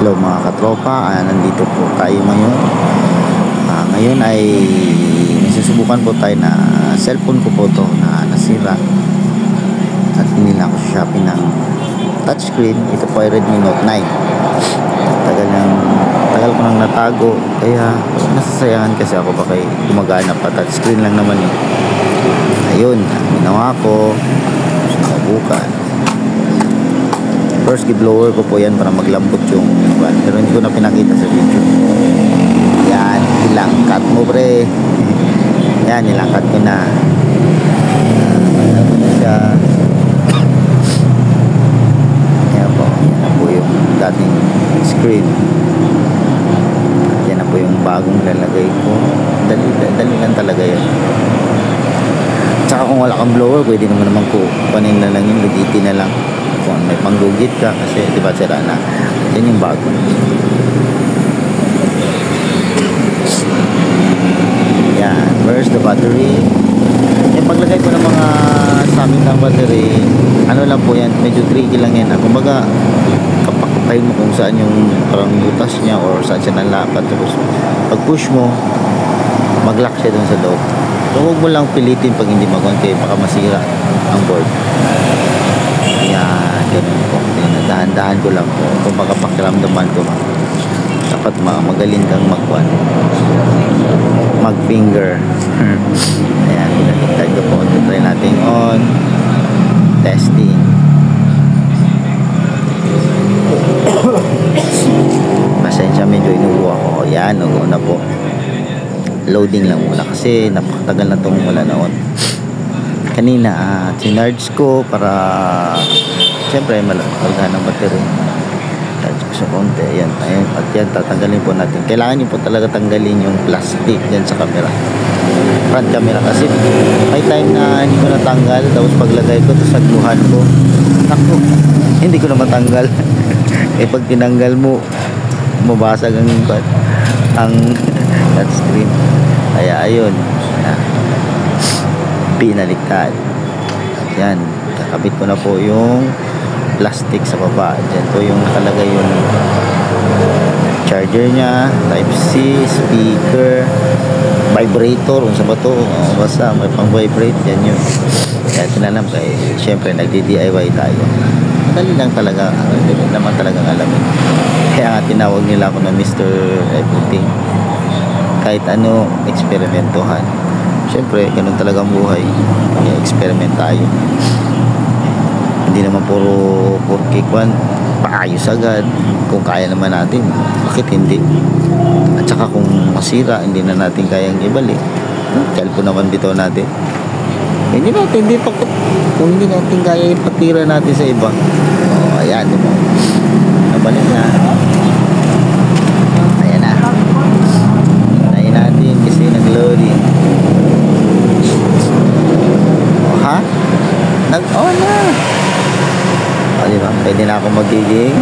Hello mga katropa, nandito po tayo ngayon. Ngayon ay susubukan po tayo na cellphone ko po to na nasira at pinila ko sa Shopee ng touchscreen. Ito po ay Redmi Note 9. Tagal ko nang natago, kaya nasasayangan kasi ako baka gumagana pa. Touchscreen lang naman eh. Ayun, ginawa ko, subukan. First, i-blower ko po yan para maglambot yung iwan. Pero hindi ko na pinakita sa video. Yan, ilangkat mo pre. Yan, ilangkat ko na. Maglambot na siya. Yan po. Yan na po yung dating screen. Yan na po yung bagong lalagay ko. Dali lang talaga yan. Tsaka kung wala kang blower, pwede naman kukunin na lang yung lugitin na lang. Kung may panggugit ka kasi diba sira na. Yan yung bago. Yan, where's the battery? Yung paglagay ko ng mga summing ng battery, ano lang po yan, medyo tricky lang yan. Kumbaga kapakapay mo kung saan yung parang butas niya or saan siya nalapat, tapos pag push mo mag-lock siya dun sa loob. So huwag mo lang pilitin pag hindi magawin kayo, baka masira ang board. Yan, ganun po. Dahan-dahan ko lang po. Kung baka pakiramdaman ko, dapat magaling kang mag-finger. Ayan, pinagintay ko po. Try natin on testing. Pasensya, medyo inuwa ko. Yan, ugo na po. Loading lang muna kasi napakatagal na itong wala na on. Kanina sinarge ko para siyempre malaghan ng battery. Charge ko sa konti. Ayan. At yan, tatanggalin po natin. Kailangan nyo po talaga tanggalin yung plastic dyan sa camera, front camera, kasi may time na hindi ko natanggal, tapos paglagay ko to sa gluhan ko, naku, hindi ko na matanggal. Eh pag tinanggal mo, mabasag ang touchscreen. Kaya ayun, pinaliktad. At yan, kakabit ko na po yung plastic sa baba. Diyan po yung nakalagay yung charger nya, type C, speaker, vibrator, unsa ba to? Basta may pang vibrate, yan yun. Kaya tinalam kay syempre nagdi-DIY tayo. Madali lang talaga, hindi naman talagang alamin. Kaya nga tinawag nila ako na Mr. Everything. Kahit ano, eksperimentohan. Siyempre, ganun talagang buhay. Kaya experiment tayo. Hindi naman puro kikwan, paayos agad. Kung kaya naman natin, bakit hindi? At saka kung masira, hindi na natin kayang ibalik. Cellphone naman dito natin. Kung hindi natin kaya ipatira natin sa iba. O, ayan, di ba? Nabalik na. Ayan na. Hintayin natin kasi nag-loading. Nag-on na. O, diba? Pwede na ako magiging